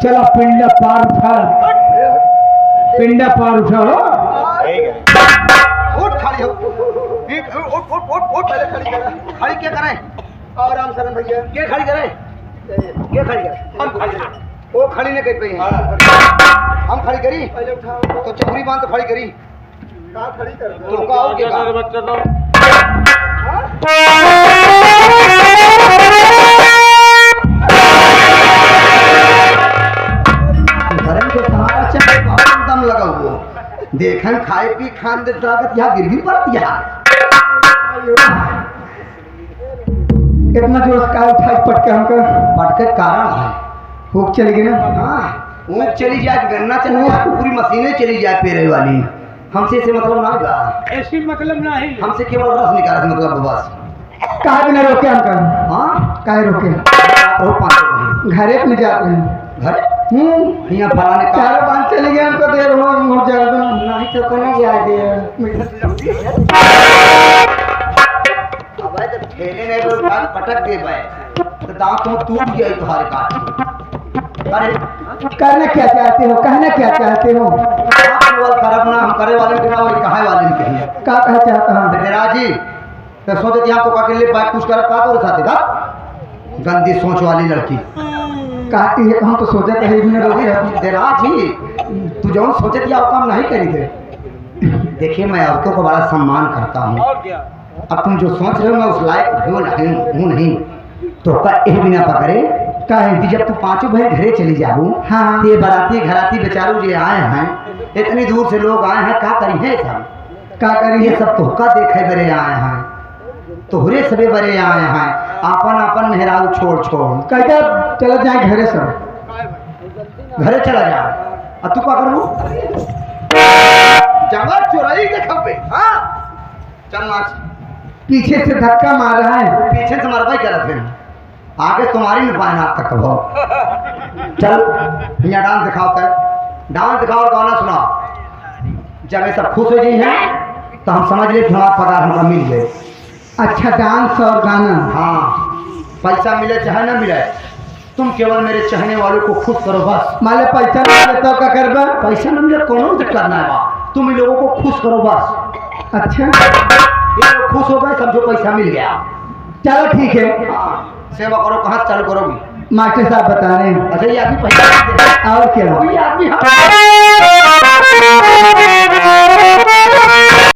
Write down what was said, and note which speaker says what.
Speaker 1: चला पिंड पार उठा, पिंड पार उठा हो।
Speaker 2: उठ खड़ी हो, उठ उठ उठ उठ पहले खड़ी कर। खड़ी क्या करें? और राम शरण भैया क्या खड़ी करें? क्या खड़ी करें? हम खड़ी करें। वो खड़ी नहीं कर पाई है। हम खड़ी करी पहले उठाओ तो चौरी बांध तो खड़ी करी। कहाँ खड़ी कर? तो कहो के का बच्चा तो दम लगा हुआ देखन खाए पी खान दे ताकत यहाँ गिर भी पड़ती है।
Speaker 1: इतना जोर का उठा पटके हमको
Speaker 2: पटके कारण है
Speaker 1: भूख चली गई ना।
Speaker 2: हाँ ऊँट चली जाए गन्ना चली जाए पूरी मशीनें चली जाए पेरे वाली। हमसे से मतलब ना होगा,
Speaker 1: ऐसी मतलब ना है।
Speaker 2: हमसे केवल रस निकाला मतलब बस।
Speaker 1: कहा बिना रोके हमको?
Speaker 2: हाँ
Speaker 1: काहे रोके?
Speaker 2: वो 5
Speaker 1: घरे पे जाते हैं
Speaker 2: घर यहाँ फलाने का
Speaker 1: चारों बांध चले गए हमको देर हो जाएगा
Speaker 2: नहीं तो कहना क्या दे अब जब ठेले नहीं तो पटक दे पाए तो दांत में टूट गया तुम्हारे काट। अरे
Speaker 1: कहना क्या चाहते हो? कहना क्या चाहते हो?
Speaker 2: खराब ना हम करे वाले के ना वही कहे वाले के ही
Speaker 1: क्या कह चाहता हूँ
Speaker 2: तेरा जी तो सोचे यहाँ को अकेले बात कुछ कर पा तो साथे था गंदी सोच वाली लड़की
Speaker 1: कहती है। हम तो सोचे थे
Speaker 2: तेरा जी तू जो सोचे थे काम नहीं करी थे। देखिए मैं औरतों को बड़ा सम्मान करता हूँ। अब तुम जो सोच रहे हो मैं उस लायक हूँ नहीं तो का एक बिना पकड़े कहे जब तू 5 बहन घरे चली जाऊँ।
Speaker 1: हाँ
Speaker 2: ये बाराती घराती बेचारू जो आए हैं इतनी दूर से लोग आए हैं क्या करी है सब
Speaker 1: क्या करी
Speaker 2: ये सब तोहका देखे बरे आए हैं तोहरे सबे बरे आए हैं आपन आपन मेहरारू छोड़ छोड़
Speaker 1: कहता चला जाए घरे सब
Speaker 2: घरे चला जा। अब तू क्या करू जंगल चोराई देखबे। हाँ चल नाच
Speaker 1: पीछे से धक्का मार रहा है।
Speaker 2: पीछे से मारवाई करत है आगे तुम्हारी न पाए नाक तक हो। चल यहाँ डांस दिखाओ कर डांस दिखाओ और गाना सुनाओ। जब ये सब खुश हो जी हैं तो हम समझ ले हमारा पगार हमका मिल गए।
Speaker 1: अच्छा डांस और गाना।
Speaker 2: हाँ पैसा मिले चाहे ना मिले तुम केवल मेरे चाहने वालों को खुश करो बस।
Speaker 1: मान लो पैसा नहीं मिले तो क्या करबा?
Speaker 2: पैसा न मिले कौन करना है बा तुम इन लोगों को खुश करो बस।
Speaker 1: अच्छा
Speaker 2: ये लोग खुश हो गए समझो पैसा मिल गया।
Speaker 1: चलो ठीक है।
Speaker 2: हाँ सेवा करो कहाँ से चालू करोगी?
Speaker 1: मास्टर साहब बता रहे हैं।
Speaker 2: अच्छा ये आदमी पहचान
Speaker 1: और क्या?
Speaker 2: ये आदमी